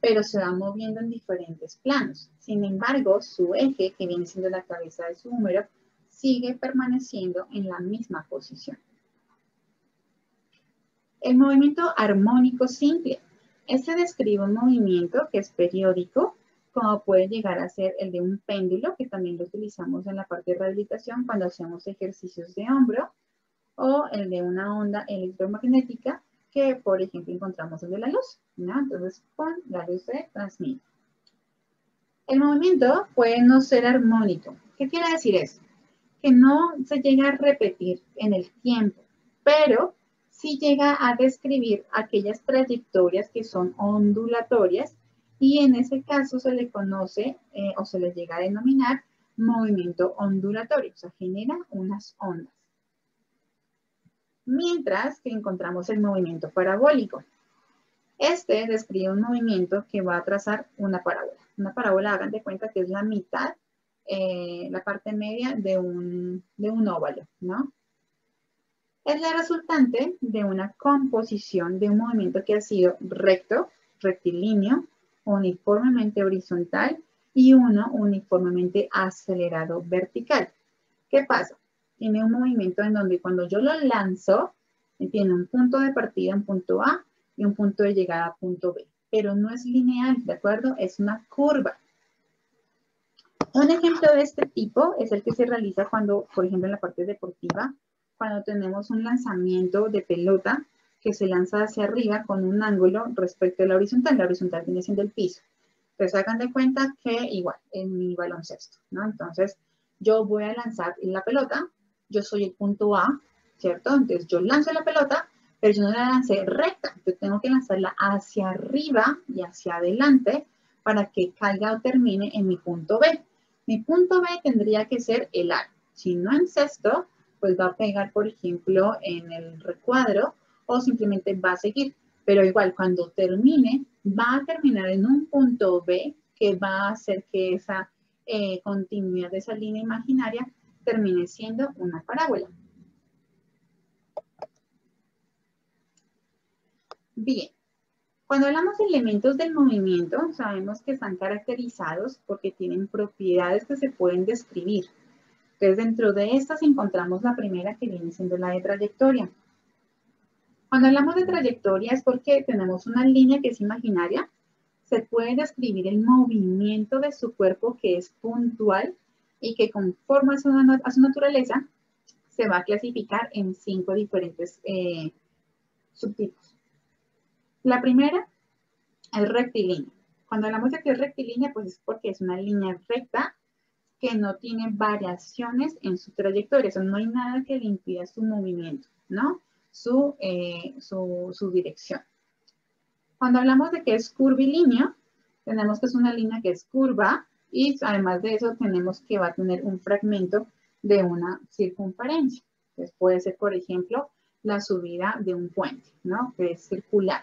pero se va moviendo en diferentes planos. Sin embargo, su eje, que viene siendo la cabeza de su húmero, sigue permaneciendo en la misma posición. El movimiento armónico simple. Este describe un movimiento que es periódico, como puede llegar a ser el de un péndulo, que también lo utilizamos en la parte de rehabilitación cuando hacemos ejercicios de hombro, o el de una onda electromagnética, que por ejemplo encontramos el de la luz, ¿no? Entonces, con la luz se transmite. El movimiento puede no ser armónico. ¿Qué quiere decir eso? Que no se llega a repetir en el tiempo, pero sí llega a describir aquellas trayectorias que son ondulatorias y en ese caso se le conoce o se le llega a denominar movimiento ondulatorio, o sea, genera unas ondas. Mientras que encontramos el movimiento parabólico. Este describe un movimiento que va a trazar una parábola. Una parábola, hagan de cuenta que es la mitad, la parte media de un óvalo, ¿no? Es la resultante de una composición de un movimiento que ha sido recto, rectilíneo, uniformemente horizontal y uno uniformemente acelerado vertical. ¿Qué pasa? Tiene un movimiento en donde cuando yo lo lanzo, tiene un punto de partida, un punto A, y un punto de llegada a punto B. Pero no es lineal, ¿de acuerdo? Es una curva. Un ejemplo de este tipo es el que se realiza cuando, por ejemplo, en la parte deportiva, cuando tenemos un lanzamiento de pelota que se lanza hacia arriba con un ángulo respecto a la horizontal viene siendo el piso. Entonces hagan de cuenta que igual, en mi baloncesto, ¿no? Entonces yo voy a lanzar la pelota, yo soy el punto A, ¿cierto? Entonces yo lanzo la pelota, pero yo no la lancé recta, yo tengo que lanzarla hacia arriba y hacia adelante para que caiga o termine en mi punto B. Mi punto B tendría que ser el aro. Si no en cesto, pues va a pegar, por ejemplo, en el recuadro o simplemente va a seguir. Pero igual, cuando termine, va a terminar en un punto B que va a hacer que esa continuidad de esa línea imaginaria termine siendo una parábola. Bien, cuando hablamos de elementos del movimiento, sabemos que están caracterizados porque tienen propiedades que se pueden describir. Entonces, dentro de estas encontramos la primera que viene siendo la de trayectoria. Cuando hablamos de trayectoria es porque tenemos una línea que es imaginaria, se puede describir el movimiento de su cuerpo que es puntual y que conforme a su naturaleza se va a clasificar en 5 diferentes subtipos. La primera es rectilínea. Cuando hablamos de que es rectilínea, pues es porque es una línea recta que no tiene variaciones en su trayectoria. O sea, no hay nada que le impida su movimiento, ¿no? Su dirección. Cuando hablamos de que es curvilíneo, tenemos que es una línea que es curva y además de eso tenemos que va a tener un fragmento de una circunferencia. Entonces puede ser, por ejemplo, la subida de un puente, ¿no? Que es circular.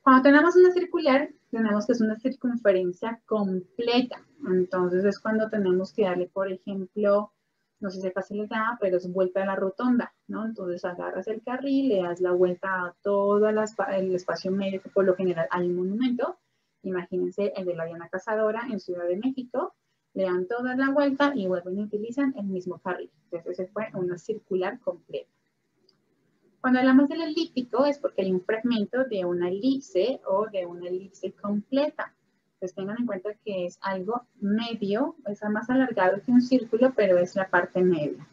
Cuando tenemos una circular, tenemos que es una circunferencia completa. Entonces es cuando tenemos que darle, por ejemplo, no sé si acá se les da, pero es vuelta a la rotonda, ¿no? Entonces agarras el carril, le das la vuelta a todo el espacio medio que por lo general hay un monumento. Imagínense el de la Diana Cazadora en Ciudad de México. Le dan toda la vuelta y vuelven y utilizan el mismo carril. Entonces ese fue una circular completa. Cuando hablamos del elíptico es porque hay un fragmento de una elipse o de una elipse completa. Entonces tengan en cuenta que es algo medio, es más alargado que un círculo, pero es la parte media.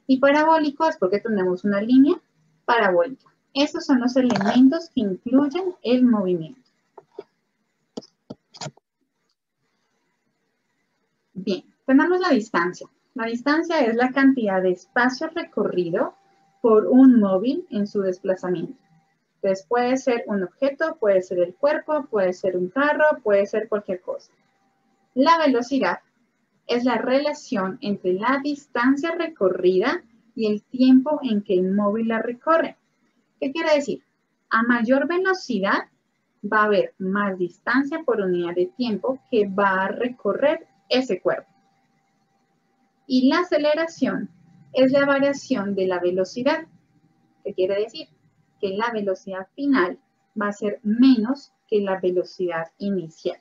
Y parabólico es porque tenemos una línea parabólica. Estos son los elementos que incluyen el movimiento. Bien, tenemos la distancia. La distancia es la cantidad de espacio recorrido por un móvil en su desplazamiento. Entonces puede ser un objeto, puede ser el cuerpo, puede ser un carro, puede ser cualquier cosa. La velocidad es la relación entre la distancia recorrida y el tiempo en que el móvil la recorre. ¿Qué quiere decir? A mayor velocidad va a haber más distancia por unidad de tiempo que va a recorrer ese cuerpo. Y la aceleración es la variación de la velocidad. ¿Qué quiere decir? Que la velocidad final va a ser menos que la velocidad inicial.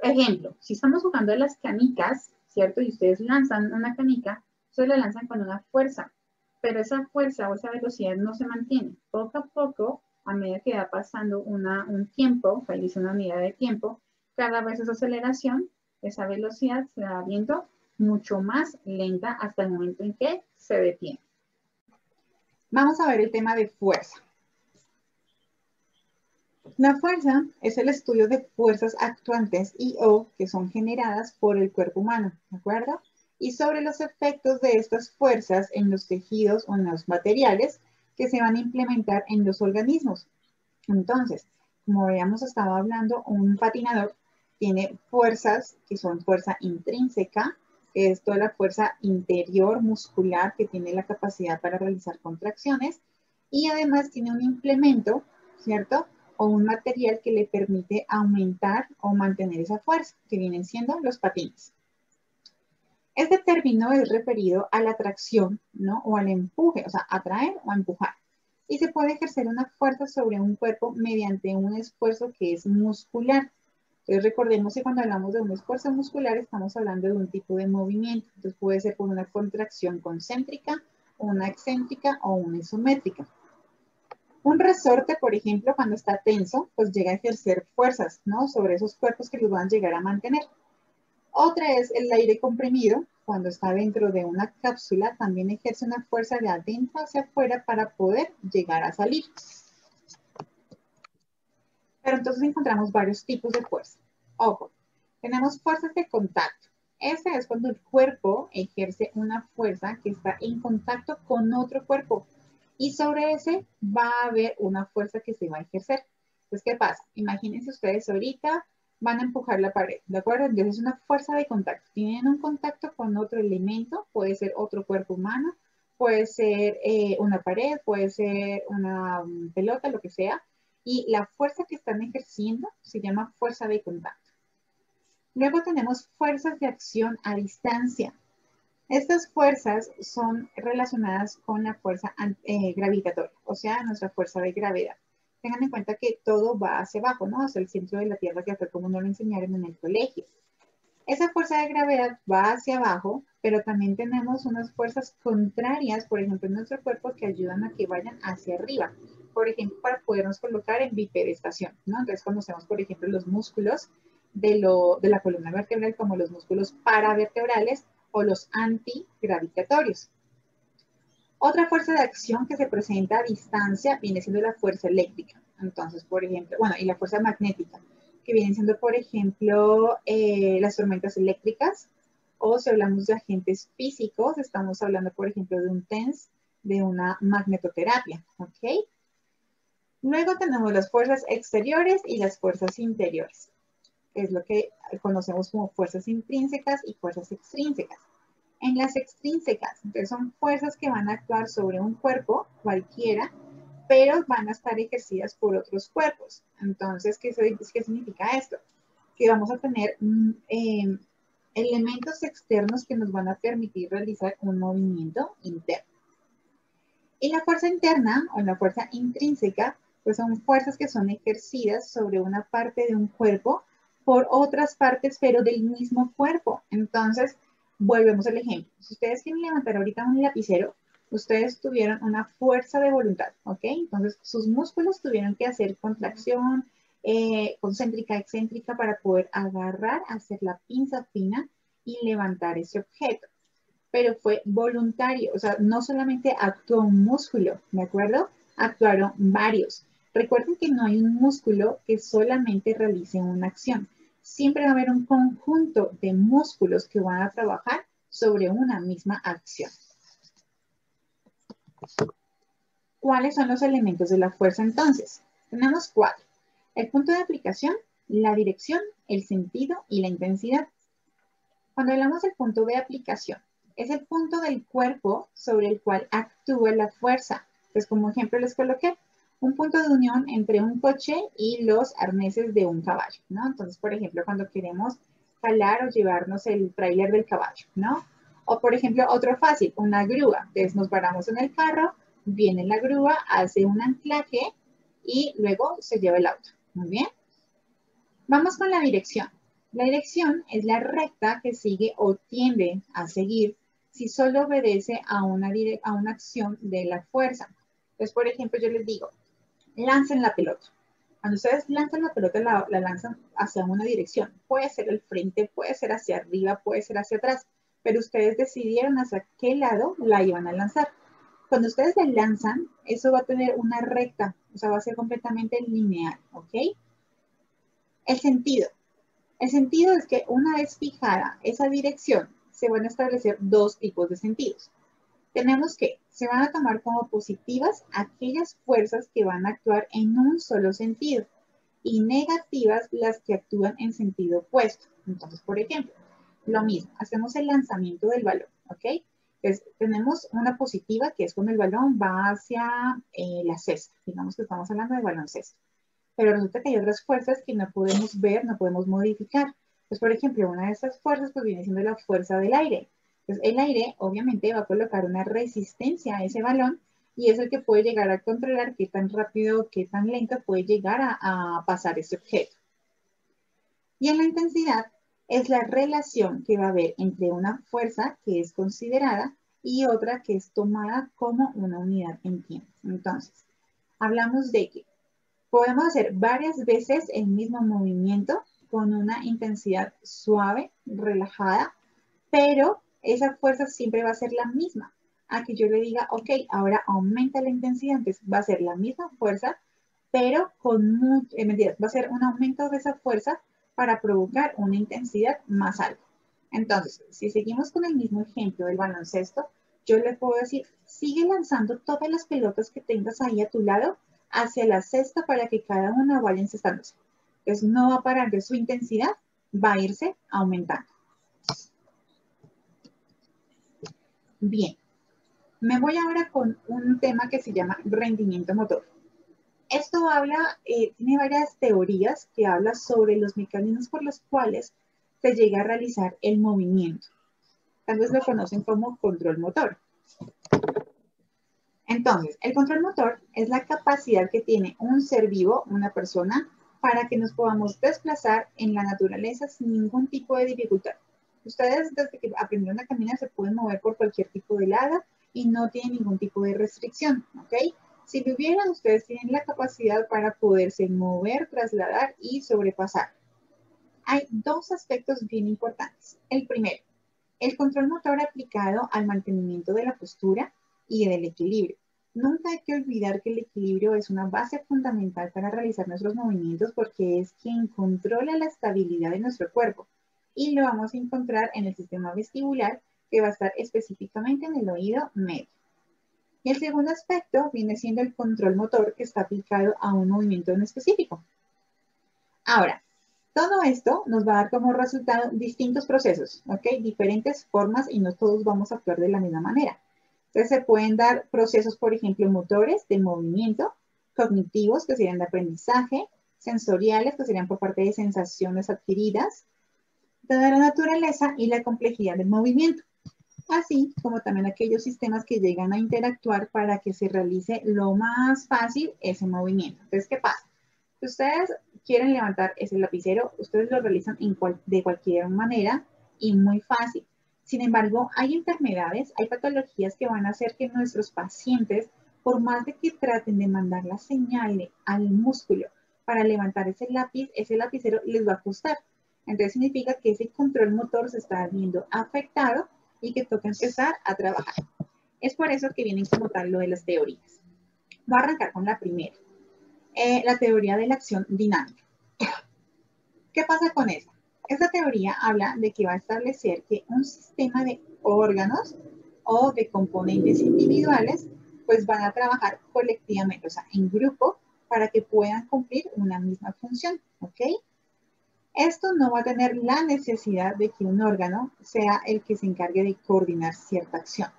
Ejemplo, si estamos jugando a las canicas, ¿cierto? Y ustedes lanzan una canica, ustedes la lanzan con una fuerza, pero esa fuerza o esa velocidad no se mantiene. Poco a poco, a medida que va pasando un tiempo, ahí dice una unidad de tiempo, cada vez esa aceleración, esa velocidad se va viendo mucho más lenta hasta el momento en que se detiene. Vamos a ver el tema de fuerza. La fuerza es el estudio de fuerzas actuantes y o que son generadas por el cuerpo humano, ¿de acuerdo? Y sobre los efectos de estas fuerzas en los tejidos o en los materiales que se van a implementar en los organismos. Entonces, como habíamos estado hablando, un patinador tiene fuerzas que son fuerza intrínseca, que es toda la fuerza interior muscular que tiene la capacidad para realizar contracciones y además tiene un implemento ¿cierto? O un material que le permite aumentar o mantener esa fuerza, que vienen siendo los patines. Este término es referido a la atracción, ¿no? O al empuje, o sea, atraer o empujar. Y se puede ejercer una fuerza sobre un cuerpo mediante un esfuerzo que es muscular. Entonces recordemos que cuando hablamos de un esfuerzo muscular estamos hablando de un tipo de movimiento. Entonces puede ser por una contracción concéntrica, una excéntrica o una isométrica. Un resorte, por ejemplo, cuando está tenso, pues llega a ejercer fuerzas, ¿no? Sobre esos cuerpos que los van a llegar a mantener. Otra es el aire comprimido, cuando está dentro de una cápsula, también ejerce una fuerza de adentro hacia afuera para poder llegar a salir. Pero entonces encontramos varios tipos de fuerza. Ojo, tenemos fuerzas de contacto. Ese es cuando el cuerpo ejerce una fuerza que está en contacto con otro cuerpo. Y sobre ese va a haber una fuerza que se va a ejercer. Entonces, ¿qué pasa? Imagínense ustedes ahorita van a empujar la pared, ¿de acuerdo? Entonces es una fuerza de contacto. Tienen un contacto con otro elemento, puede ser otro cuerpo humano, puede ser una pared, puede ser una pelota, lo que sea. Y la fuerza que están ejerciendo se llama fuerza de contacto. Luego tenemos fuerzas de acción a distancia. Estas fuerzas son relacionadas con la fuerza gravitatoria, o sea, nuestra fuerza de gravedad. Tengan en cuenta que todo va hacia abajo, ¿no? Hacia el centro de la Tierra, que fue como nos lo enseñaron en el colegio. Esa fuerza de gravedad va hacia abajo, pero también tenemos unas fuerzas contrarias, por ejemplo, en nuestro cuerpo, que ayudan a que vayan hacia arriba. Por ejemplo, para podernos colocar en bipedestación, ¿no? Entonces conocemos, por ejemplo, los músculos de la columna vertebral como los músculos paravertebrales o los antigravitatorios. Otra fuerza de acción que se presenta a distancia viene siendo la fuerza eléctrica. Entonces, por ejemplo, bueno, y la fuerza magnética, que vienen siendo, por ejemplo, las tormentas eléctricas, o si hablamos de agentes físicos, estamos hablando, por ejemplo, de un TENS, de una magnetoterapia, ¿ok? Luego tenemos las fuerzas exteriores y las fuerzas interiores. Es lo que conocemos como fuerzas intrínsecas y fuerzas extrínsecas. En las extrínsecas, entonces son fuerzas que van a actuar sobre un cuerpo cualquiera, pero van a estar ejercidas por otros cuerpos. Entonces, ¿qué significa esto? Que vamos a tener elementos externos que nos van a permitir realizar un movimiento interno. Y la fuerza interna o la fuerza intrínseca, pues son fuerzas que son ejercidas sobre una parte de un cuerpo por otras partes, pero del mismo cuerpo. Entonces, volvemos al ejemplo. Si ustedes quieren levantar ahorita un lapicero, ustedes tuvieron una fuerza de voluntad, ¿ok? Entonces, sus músculos tuvieron que hacer contracción concéntrica, excéntrica para poder agarrar, hacer la pinza fina y levantar ese objeto. Pero fue voluntario, o sea, no solamente actuó un músculo, ¿de acuerdo? Actuaron varios. Recuerden que no hay un músculo que solamente realice una acción. Siempre va a haber un conjunto de músculos que van a trabajar sobre una misma acción. ¿Cuáles son los elementos de la fuerza entonces? Tenemos 4. El punto de aplicación, la dirección, el sentido y la intensidad. Cuando hablamos del punto de aplicación, es el punto del cuerpo sobre el cual actúa la fuerza. Pues como ejemplo les coloqué un punto de unión entre un coche y los arneses de un caballo, ¿no? Entonces, por ejemplo, cuando queremos jalar o llevarnos el tráiler del caballo, ¿no? O por ejemplo, otro fácil, una grúa. Entonces nos paramos en el carro, viene la grúa, hace un anclaje y luego se lleva el auto. Muy bien. Vamos con la dirección. La dirección es la recta que sigue o tiende a seguir si solo obedece a una acción de la fuerza. Entonces, por ejemplo, yo les digo, lancen la pelota. Cuando ustedes lanzan la pelota, la lanzan hacia una dirección. Puede ser el frente, puede ser hacia arriba, puede ser hacia atrás. Pero ustedes decidieron hacia qué lado la iban a lanzar. Cuando ustedes la lanzan, eso va a tener una recta. O sea, va a ser completamente lineal, ¿ok? El sentido. El sentido es que una vez fijada esa dirección, se van a establecer 2 tipos de sentidos. Tenemos que se van a tomar como positivas aquellas fuerzas que van a actuar en un solo sentido y negativas las que actúan en sentido opuesto. Entonces, por ejemplo, lo mismo, hacemos el lanzamiento del balón, ¿ok? Entonces, tenemos una positiva, que es cuando el balón va hacia la cesta. Digamos que estamos hablando de baloncesto. Pero resulta que hay otras fuerzas que no podemos ver, no podemos modificar. Pues, por ejemplo, una de estas fuerzas pues, viene siendo la fuerza del aire. Entonces, el aire obviamente va a colocar una resistencia a ese balón y es el que puede llegar a controlar qué tan rápido, qué tan lento puede llegar a pasar ese objeto. Y en la intensidad es la relación que va a haber entre una fuerza que es considerada y otra que es tomada como una unidad en tiempo. Entonces, hablamos de que podemos hacer varias veces el mismo movimiento con una intensidad suave, relajada, pero esa fuerza siempre va a ser la misma. A que yo le diga, ok, ahora aumenta la intensidad, entonces va a ser la misma fuerza, pero con va a ser un aumento de esa fuerza para provocar una intensidad más alta. Entonces, si seguimos con el mismo ejemplo del baloncesto, yo le puedo decir, sigue lanzando todas las pelotas que tengas ahí a tu lado hacia la cesta para que cada una vaya encestándose. Entonces, no va a parar de su intensidad, va a irse aumentando. Bien, me voy ahora con un tema que se llama rendimiento motor. Esto habla, tiene varias teorías que hablan sobre los mecanismos por los cuales se llega a realizar el movimiento. Tal vez lo conocen como control motor. Entonces, el control motor es la capacidad que tiene un ser vivo, una persona, para que nos podamos desplazar en la naturaleza sin ningún tipo de dificultad. Ustedes desde que aprendieron a caminar se pueden mover por cualquier tipo de lado y no tienen ningún tipo de restricción, ¿ok? Si lo hubieran, ustedes tienen la capacidad para poderse mover, trasladar y sobrepasar. Hay dos aspectos bien importantes. El primero, el control motor aplicado al mantenimiento de la postura y del equilibrio. Nunca hay que olvidar que el equilibrio es una base fundamental para realizar nuestros movimientos porque es quien controla la estabilidad de nuestro cuerpo. Y lo vamos a encontrar en el sistema vestibular, que va a estar específicamente en el oído medio. Y el segundo aspecto viene siendo el control motor que está aplicado a un movimiento en específico. Ahora, todo esto nos va a dar como resultado distintos procesos, ¿ok? Diferentes formas y no todos vamos a actuar de la misma manera. Entonces se pueden dar procesos, por ejemplo, motores de movimiento, cognitivos, que serían de aprendizaje, sensoriales, que serían por parte de sensaciones adquiridas, de la naturaleza y la complejidad del movimiento. Así como también aquellos sistemas que llegan a interactuar para que se realice lo más fácil ese movimiento. Entonces, ¿qué pasa? Si ustedes quieren levantar ese lapicero, ustedes lo realizan de cualquier manera y muy fácil. Sin embargo, hay enfermedades, hay patologías que van a hacer que nuestros pacientes, por más de que traten de mandar la señal al músculo para levantar ese lapicero les va a costar. Entonces significa que ese control motor se está viendo afectado y que toca empezar a trabajar. Es por eso que vienen como tal lo de las teorías. Voy a arrancar con la primera. La teoría de la acción dinámica. ¿Qué pasa con esta? Esta teoría habla de que va a establecer que un sistema de órganos o de componentes individuales pues van a trabajar colectivamente, o sea, en grupo, para que puedan cumplir una misma función, ¿ok? Esto no va a tener la necesidad de que un órgano sea el que se encargue de coordinar cierta acción.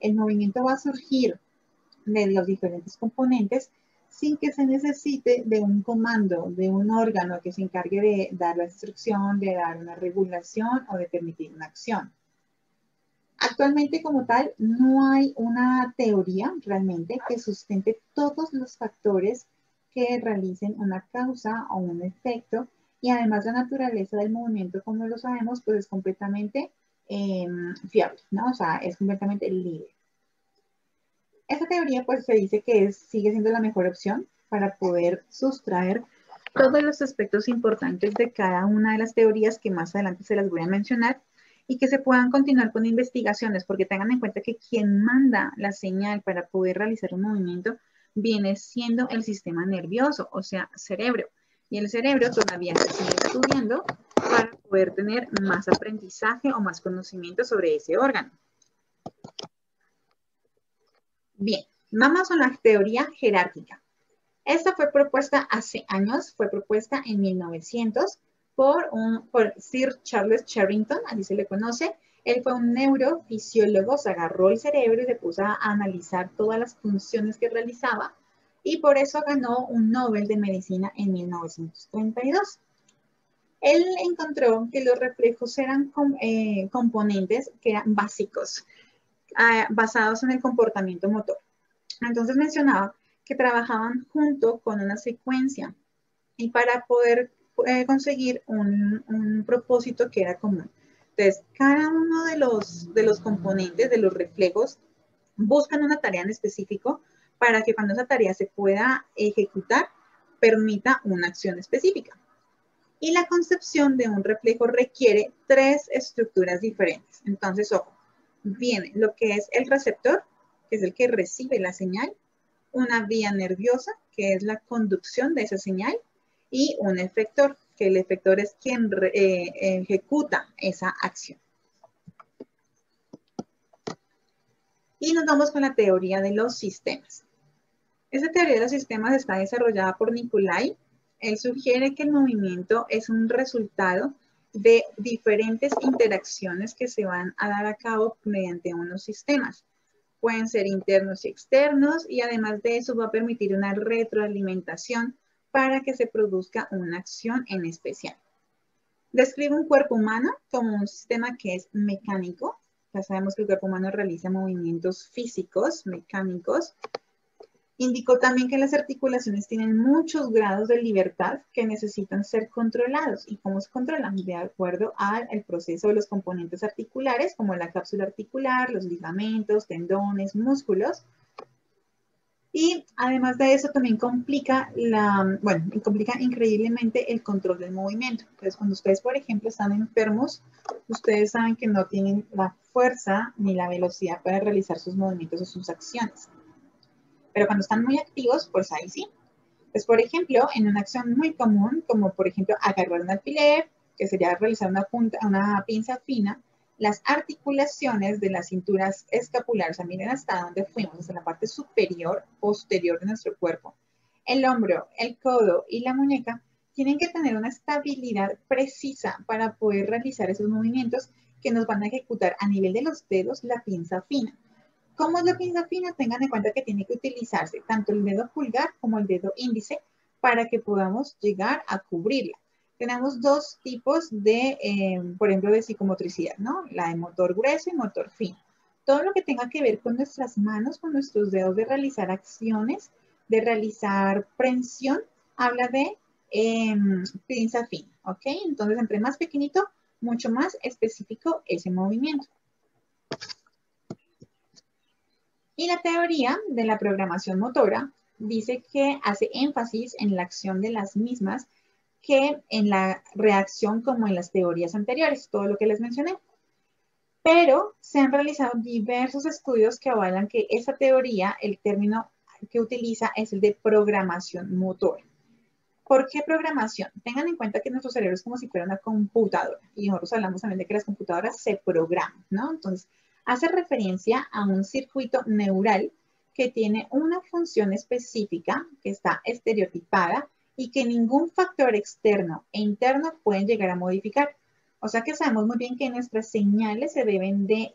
El movimiento va a surgir de los diferentes componentes sin que se necesite de un comando, de un órgano que se encargue de dar la instrucción, de dar una regulación o de permitir una acción. Actualmente como tal no hay una teoría realmente que sustente todos los factores que realicen una causa o un efecto y además la naturaleza del movimiento, como lo sabemos, pues es completamente fiable, ¿no? O sea, es completamente libre. Esta teoría pues se dice que sigue siendo la mejor opción para poder sustraer todos los aspectos importantes de cada una de las teorías que más adelante se las voy a mencionar y que se puedan continuar con investigaciones, porque tengan en cuenta que quien manda la señal para poder realizar un movimiento viene siendo el sistema nervioso, o sea, cerebro. Y el cerebro todavía se sigue estudiando para poder tener más aprendizaje o más conocimiento sobre ese órgano. Bien, vamos a la teoría jerárquica. Esta fue propuesta hace años, fue propuesta en 1900 por Sir Charles Sherrington, así se le conoce, Él fue un neurofisiólogo, se agarró el cerebro y se puso a analizar todas las funciones que realizaba y por eso ganó un Nobel de Medicina en 1932. Él encontró que los reflejos eran componentes que eran básicos, basados en el comportamiento motor. Entonces mencionaba que trabajaban junto con una secuencia y para poder conseguir un propósito que era común. Entonces, cada uno de los componentes, de los reflejos, buscan una tarea en específico para que cuando esa tarea se pueda ejecutar, permita una acción específica. Y la concepción de un reflejo requiere 3 estructuras diferentes. Entonces, ojo, viene lo que es el receptor, que es el que recibe la señal, una vía nerviosa, que es la conducción de esa señal, y un efector, que el efector es quien ejecuta esa acción. Y nos vamos con la teoría de los sistemas. Esta teoría de los sistemas está desarrollada por Nicolai. Él sugiere que el movimiento es un resultado de diferentes interacciones que se van a dar a cabo mediante unos sistemas. Pueden ser internos y externos y además de eso va a permitir una retroalimentación para que se produzca una acción en especial. Describe un cuerpo humano como un sistema que es mecánico. Ya sabemos que el cuerpo humano realiza movimientos físicos, mecánicos. Indicó también que las articulaciones tienen muchos grados de libertad que necesitan ser controlados. ¿Y cómo se controlan? De acuerdo al proceso de los componentes articulares, como la cápsula articular, los ligamentos, tendones, músculos. Y además de eso también complica increíblemente el control del movimiento. Entonces, cuando ustedes, por ejemplo, están enfermos, ustedes saben que no tienen la fuerza ni la velocidad para realizar sus movimientos o sus acciones. Pero cuando están muy activos, pues ahí sí. Pues, por ejemplo, en una acción muy común, como por ejemplo agarrar un alfiler, que sería realizar una pinza fina, las articulaciones de las cinturas escapulares, o sea, miren hasta dónde fuimos, hasta la parte superior, posterior de nuestro cuerpo. El hombro, el codo y la muñeca tienen que tener una estabilidad precisa para poder realizar esos movimientos que nos van a ejecutar a nivel de los dedos la pinza fina. ¿Cómo es la pinza fina? Tengan en cuenta que tiene que utilizarse tanto el dedo pulgar como el dedo índice para que podamos llegar a cubrirla. Tenemos 2 tipos de, por ejemplo, de psicomotricidad, ¿no? La de motor grueso y motor fino. Todo lo que tenga que ver con nuestras manos, con nuestros dedos de realizar acciones, de realizar prensión, habla de pinza fina, ¿ok? Entonces, entre más pequeñito, mucho más específico ese movimiento. Y la teoría de la programación motora dice que hace énfasis en la acción de las mismas que en la reacción como en las teorías anteriores, todo lo que les mencioné. Pero se han realizado diversos estudios que avalan que esa teoría, el término que utiliza es el de programación motora. ¿Por qué programación? Tengan en cuenta que nuestro cerebro es como si fuera una computadora y nosotros hablamos también de que las computadoras se programan, ¿no? Entonces, hace referencia a un circuito neural que tiene una función específica que está estereotipada y que ningún factor externo e interno pueden llegar a modificar. O sea que sabemos muy bien que nuestras señales se deben de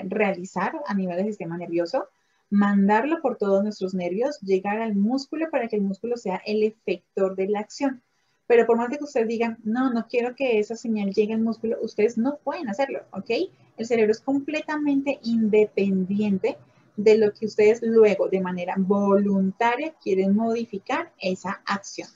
realizar a nivel del sistema nervioso, mandarlo por todos nuestros nervios, llegar al músculo para que el músculo sea el efector de la acción. Pero por más de que ustedes digan, no quiero que esa señal llegue al músculo, ustedes no pueden hacerlo, ¿ok? El cerebro es completamente independiente de lo que ustedes luego, de manera voluntaria, quieren modificar esa acción.